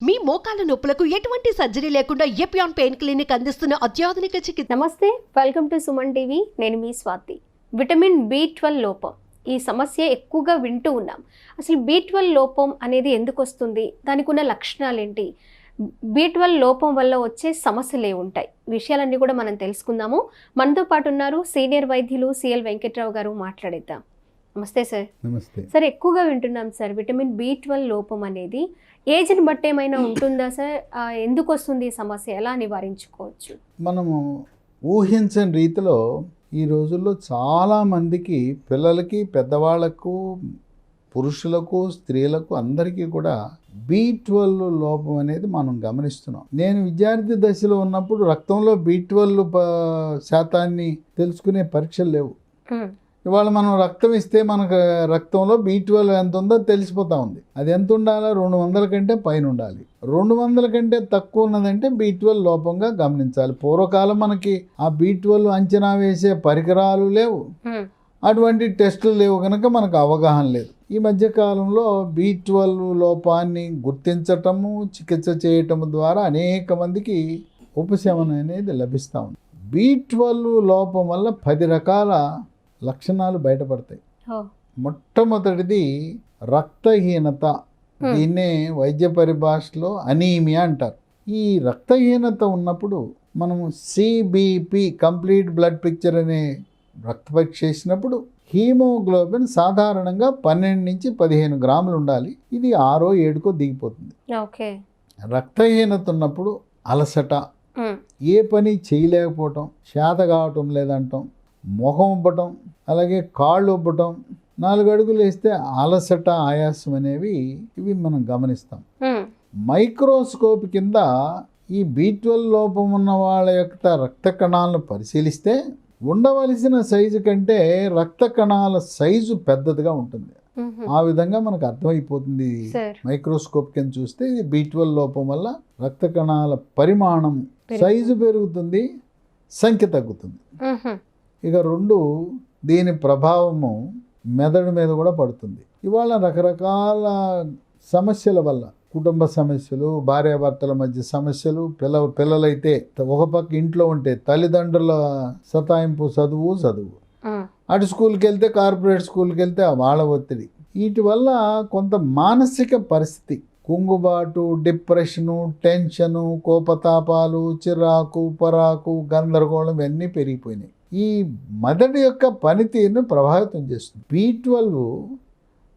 మీ మోకాల నొప్పులకు ఎటువంటి సర్జరీ లేకుండా ఎపియాన్ పెయిన్ క్లినిక్ అందిస్తున్న అత్యాధునిక చికిత్స. నమస్తే, వెల్కమ్ టు సుమన్ టీవీ. నేను మీ స్వాతి. విటమిన్ B12 లోపం ఈ సమస్య ఎక్కువగా వింటూ ఉన్నాం. అసలు B12 లోపం అనేది ఎందుకు వస్తుంది, దానికి ఉన్న లక్షణాలు ఏంటి, B12 లోపం వల్ల వచ్చే సమస్యలు ఏముంటాయి, విషయాలన్నీ కూడా మనం తెలుసుకుందాము. మనతో పాటు ఉన్నారు సీనియర్ వైద్యులు సిఎల్ వెంకట్రావు గారు. మాట్లాడేద్దాం. నమస్తే సార్. నమస్తే సార్, ఎక్కువగా వింటున్నాం సార్ విటమిన్ B12 లోపం అనేది. ఏజ్ని బట్టి ఏమైనా ఉంటుందా సార్? ఎందుకు వస్తుంది ఈ సమస్య, ఎలా నివారించుకోవచ్చు? మనము ఊహించని రీతిలో ఈ రోజుల్లో చాలామందికి, పిల్లలకి, పెద్దవాళ్లకు, పురుషులకు, స్త్రీలకు అందరికీ కూడా B12 లోపం అనేది మనం గమనిస్తున్నాం. నేను విద్యార్థి దశలో ఉన్నప్పుడు రక్తంలో B12 శాతాన్ని తెలుసుకునే పరీక్షలు లేవు. ఇవాళ మనం రక్తం ఇస్తే మనకు రక్తంలో B12 ఎంత ఉందో తెలిసిపోతా ఉంది. అది ఎంత ఉండాలి? 200 కంటే పైన ఉండాలి. 200 కంటే తక్కువ ఉన్నదంటే B12 లోపంగా గమనించాలి. పూర్వకాలం మనకి ఆ B12 అంచనా వేసే పరికరాలు లేవు, అటువంటి టెస్టులు లేవు, కనుక మనకు అవగాహన లేదు. ఈ మధ్య కాలంలో B12 లోపాన్ని గుర్తించటము, చికిత్స చేయటం ద్వారా అనేక మందికి ఉపశమనం అనేది లభిస్తూ ఉంది. B12 లోపం వల్ల 10 రకాల లక్షణాలు బయటపడతాయి. మొట్టమొదటిది రక్తహీనత. దీన్నే వైద్య పరిభాషలో అనీమియా అంటారు. ఈ రక్తహీనత ఉన్నప్పుడు మనము CBP కంప్లీట్ బ్లడ్ పిక్చర్ అనే రక్త పరీక్ష చేసినప్పుడు హీమోగ్లోబిన్ సాధారణంగా 12 నుంచి 15 గ్రాములు ఉండాలి. ఇది 6 7కో దిగిపోతుంది. రక్తహీనత ఉన్నప్పుడు అలసట, ఏ పని చేయలేకపోవటం, చేత కావటం లేదంటాం, ముఖం ఉబ్బటం, అలాగే కాళ్ళు ఉబ్బటం, 4 అడుగులు వేస్తే అలసట, ఆయాసం అనేవి ఇవి మనం గమనిస్తాం. మైక్రోస్కోప్ కింద ఈ B12 లోపం ఉన్న వాళ్ళ యొక్క రక్త కణాలను పరిశీలిస్తే ఉండవలసిన సైజు కంటే రక్త కణాల సైజు పెద్దదిగా ఉంటుంది. ఆ విధంగా మనకు అర్థమైపోతుంది. మైక్రోస్కోప్ కింద చూస్తే ఇది B12 లోపం వల్ల రక్త కణాల పరిమాణం, సైజు పెరుగుతుంది, సంఖ్య తగ్గుతుంది. ఇక 2, దీని ప్రభావము మెదడు మీద కూడా పడుతుంది. ఇవాళ రకరకాల సమస్యల వల్ల, కుటుంబ సమస్యలు, భార్యాభర్తల మధ్య సమస్యలు, పిల్లలైతే ఒక పక్క ఇంట్లో ఉంటే తల్లిదండ్రుల సతాయింపు, చదువు, అటు స్కూల్కి వెళ్తే, కార్పొరేట్ స్కూల్కి వెళ్తే వాళ్ళ ఒత్తిడి, వీటి వల్ల కొంత మానసిక పరిస్థితి, కుంగుబాటు, డిప్రెషను, టెన్షను, కోపతాపాలు, చిరాకు, పరాకు, గందరగోళం ఇవన్నీ పెరిగిపోయినాయి. ఈ మెదడు యొక్క పనితీరును ప్రభావితం చేస్తుంది. B12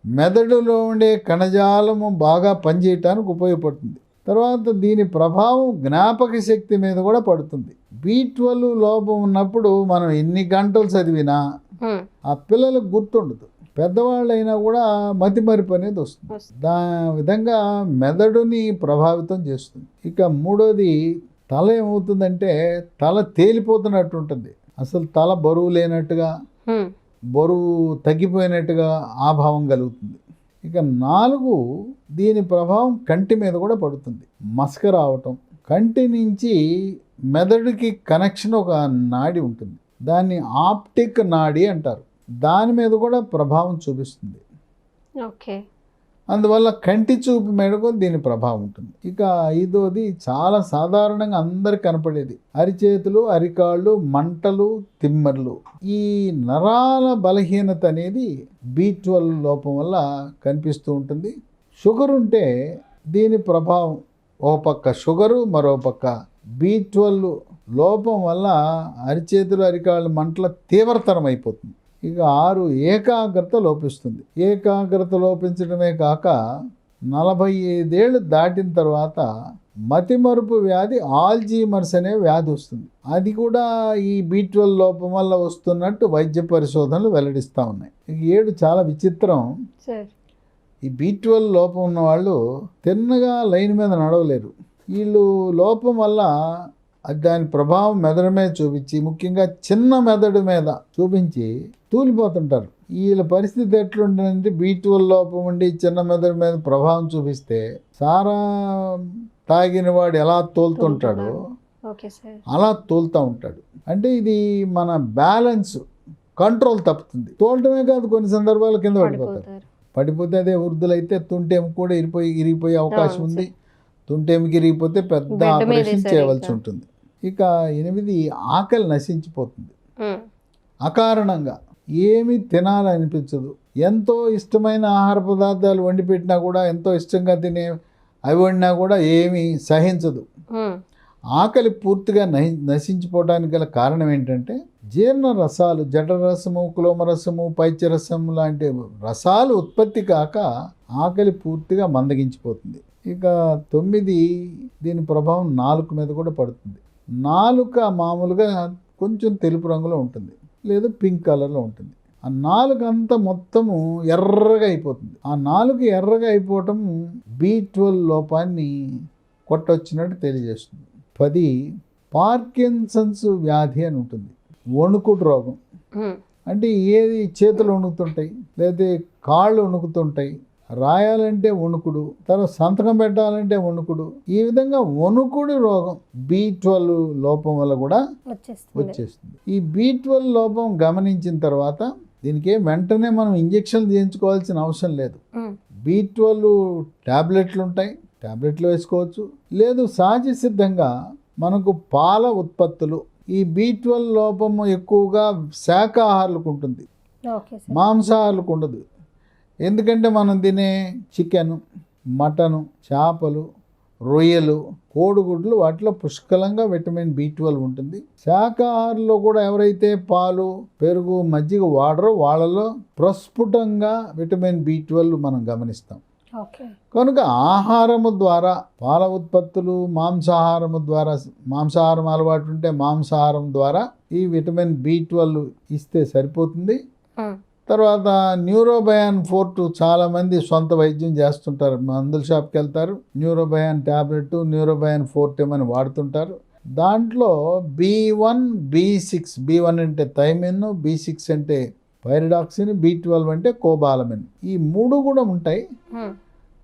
మెదడులో ఉండే కణజాలము బాగా పనిచేయటానికి ఉపయోగపడుతుంది. తర్వాత దీని ప్రభావం జ్ఞాపక శక్తి మీద కూడా పడుతుంది. B12 లోపం ఉన్నప్పుడు మనం ఎన్ని గంటలు చదివినా ఆ పిల్లలకు గుర్తుండదు. పెద్దవాళ్ళైనా కూడా మతిమరుపు అనేది వస్తుంది. విధంగా మెదడుని ప్రభావితం చేస్తుంది. ఇక 3వది తల. ఏమవుతుందంటే తల తేలిపోతున్నట్టు ఉంటుంది. అసలు తల బరువు లేనట్టుగా, బరువు తగ్గిపోయినట్టుగా ఆ భావం కలుగుతుంది. ఇక 4, దీని ప్రభావం కంటి మీద కూడా పడుతుంది. మసక రావటం. కంటి నుంచి మెదడుకి కనెక్షన్ ఒక నాడి ఉంటుంది, దాన్ని ఆప్టిక్ నాడి అంటారు. దాని మీద కూడా ప్రభావం చూపిస్తుంది. అందువల్ల కంటి చూపు మేరకు దీని ప్రభావం ఉంటుంది. ఇక 5వది చాలా సాధారణంగా అందరికి కనపడేది, అరిచేతులు, అరికాళ్ళు, మంటలు, తిమ్మర్లు. ఈ నరాల బలహీనత అనేది B12 లోపం వల్ల కనిపిస్తూ ఉంటుంది. షుగర్ ఉంటే దీని ప్రభావం, ఓ పక్క షుగరు, మరో పక్క B12 లోపం వల్ల అరిచేతులు, అరికాళ్ళు మంటల తీవ్రతరం అయిపోతుంది. ఇక 6, ఏకాగ్రత లోపిస్తుంది. ఏకాగ్రత లోపించడమే కాక 45 ఏళ్ళు దాటిన తర్వాత మతిమరుపు వ్యాధి, ఆల్జీమర్స్ అనే వ్యాధి వస్తుంది. అది కూడా ఈ B12 లోపం వల్ల వస్తున్నట్టు వైద్య పరిశోధనలు వెల్లడిస్తూ ఉన్నాయి. ఇక 7 చాలా విచిత్రం. ఈ B12 లోపం ఉన్న వాళ్ళు తిన్నగా లైన్ మీద నడవలేరు. వీళ్ళు లోపం వల్ల దాని ప్రభావం మెదడు మీద చూపించి, ముఖ్యంగా చిన్న మెదడు మీద చూపించి తూలిపోతుంటారు. వీళ్ళ పరిస్థితి ఎట్లుంటుందంటే B12 లోపం ఉండి చిన్న మెదడు మీద ప్రభావం చూపిస్తే సారా తాగిన వాడు ఎలా తోలుతుంటాడో అలా తోలుతూ ఉంటాడు. అంటే ఇది మన బ్యాలెన్స్, కంట్రోల్ తప్పుతుంది. తోలటమే కాదు, కొన్ని సందర్భాల కింద పడిపోతారు. పడిపోతే అదే వృద్ధులైతే తుంటెం కూడా ఇరిగిపోయే అవకాశం ఉంది. తుంటెమి కిరిగిపోతే పెద్ద బెడ్ మీద ఆపరేషన్ వేశారు చేయవలసి ఇంకా. ఉంటుంది. ఇక 8 ఆకలి నశించిపోతుంది. ఉమ్, అకారణంగా ఏమీ తినాలనిపించదు. ఎంతో ఇష్టమైన ఆహార పదార్థాలు వండి పెట్టినా కూడా, ఎంతో ఇష్టంగా తినే అవి వండినా కూడా ఏమీ సహించదు. ఉమ్, ఆకలి పూర్తిగా నశించిపోవడానికి గల కారణం ఏంటంటే జీర్ణ రసాలు, జఠరసము, క్లోమరసము, పైత్యరసము లాంటి రసాలు ఉత్పత్తి కాక ఆకలి పూర్తిగా మందగించిపోతుంది. ఇక 9 దీని ప్రభావం నాలుక మీద కూడా పడుతుంది. నాలుక మామూలుగా కొంచెం తెలుపు రంగులో ఉంటుంది, లేదా పింక్ కలర్లో ఉంటుంది. ఆ నాలుక అంతా మొత్తము ఎర్రగా అయిపోతుంది. ఆ నాలుక ఎర్రగా అయిపోవటం B12 లోపాన్ని కొట్టొచ్చినట్టు తెలియజేస్తుంది. 10 పార్కిన్సన్స్ వ్యాధి అని ఉంటుంది. వణుకుడు రోగం ఉమ్, అంటే ఏది చేతులు వణుకుతుంటాయి, లేదా కాళ్ళు వణుకుతుంటాయి, రాయాలంటే వణుకుడు, తర్వాత సంతకం పెట్టాలంటే వణుకుడు. ఈ విధంగా వణుకుడు రోగం B12 లోపం వల్ల కూడా వచ్చేస్తుంది. ఈ B12 లోపం గమనించిన తర్వాత దీనికి వెంటనే మనం ఇంజెక్షన్ చేయించుకోవాల్సిన అవసరం లేదు. ఉమ్, B12 ట్యాబ్లెట్లు ఉంటాయి, ట్యాబ్లెట్లు వేసుకోవచ్చు. లేదు సహజ సిద్ధంగా మనకు పాల ఉత్పత్తులు. ఈ B12 లోపము ఎక్కువగా శాకాహారులకు ఉంటుంది, ఓకే సార్. మాంసాహారులకు ఉండదు. ఎందుకంటే మనం తినే చికెను, మటను, చేపలు, రొయ్యలు, కోడిగుడ్లు వాటిలో పుష్కలంగా విటమిన్ B12 ఉంటుంది. శాకాహారుల్లో కూడా ఎవరైతే పాలు, పెరుగు, మజ్జిగ వాడరో వాళ్ళలో ప్రస్ఫుటంగా విటమిన్ B12 మనం గమనిస్తాం. ఓకే. కనుక ఆహారము ద్వారా, పాల ఉత్పత్తులు, మాంసాహారము ద్వారా, మాంసాహారం అలవాటు ఉంటే మాంసాహారం ద్వారా ఈ విటమిన్ B12 ఇస్తే సరిపోతుంది. ఉమ్, తర్వాత న్యూరోబయాన్ 4 చాలామంది సొంత వైద్యం చేస్తుంటారు. మందుల షాప్కి వెళ్తారు, న్యూరోబయాన్ ట్యాబ్లెట్, న్యూరోబయాన్ 4 అని వాడుతుంటారు. దాంట్లో B1, B6, B1 అంటే థైమిన్, B6 అంటే పైరిడాక్సిన్, B12 అంటే కోబాలమిన్. ఈ 3 కూడా ఉంటాయి. ఉమ్,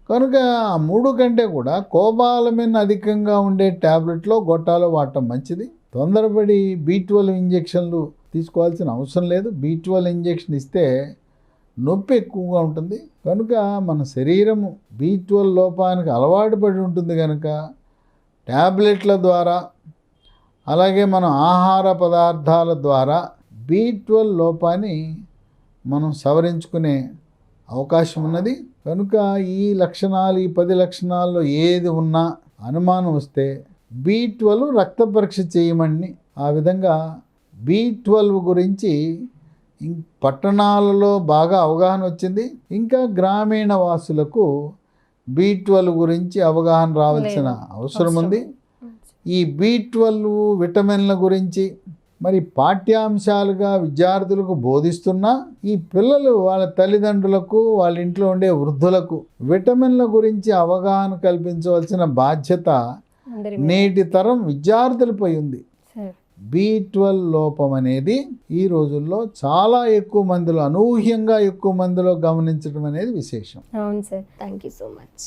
కనుక ఆ 3 కంటే కూడా కోబాలమిన్ అధికంగా ఉండే ట్యాబ్లెట్లో గొట్టాలో వాడటం మంచిది. తొందరపడి B12 ఇంజెక్షన్లు తీసుకోవాల్సిన అవసరం లేదు. B12 ఇంజెక్షన్ ఇస్తే నొప్పి ఎక్కువగా ఉంటుంది. కనుక మన శరీరము B12 లోపానికి అలవాటు పడి ఉంటుంది కనుక ట్యాబ్లెట్ల ద్వారా, అలాగే మన ఆహార పదార్థాల ద్వారా B12 లోపాన్ని మనం సవరించుకునే అవకాశం ఉన్నది. కనుక ఈ లక్షణాలు, ఈ 10 లక్షణాల్లో ఏది ఉన్నా అనుమానం వస్తే B12 రక్త పరీక్ష చేయమని. ఆ విధంగా B12 గురించి పట్టణాలలో బాగా అవగాహన వచ్చింది. ఇంకా గ్రామీణ వాసులకు B12 గురించి అవగాహన రావాల్సిన అవసరం ఉంది. ఈ B12 విటమిన్ల గురించి మరి పాఠ్యాంశాలుగా విద్యార్థులకు బోధిస్తున్నా ఈ పిల్లలు వాళ్ళ తల్లిదండ్రులకు, వాళ్ళ ఇంట్లో ఉండే వృద్ధులకు విటమిన్ల గురించి అవగాహన కల్పించవలసిన బాధ్యత నేటి తరం విద్యార్థులపై ఉంది. B12 లోపం అనేది ఈ రోజుల్లో చాలా ఎక్కువ మందిలో, అనూహ్యంగా ఎక్కువ మందిలో గమనించడం అనేది విశేషం. అవును sir. Thank you so much.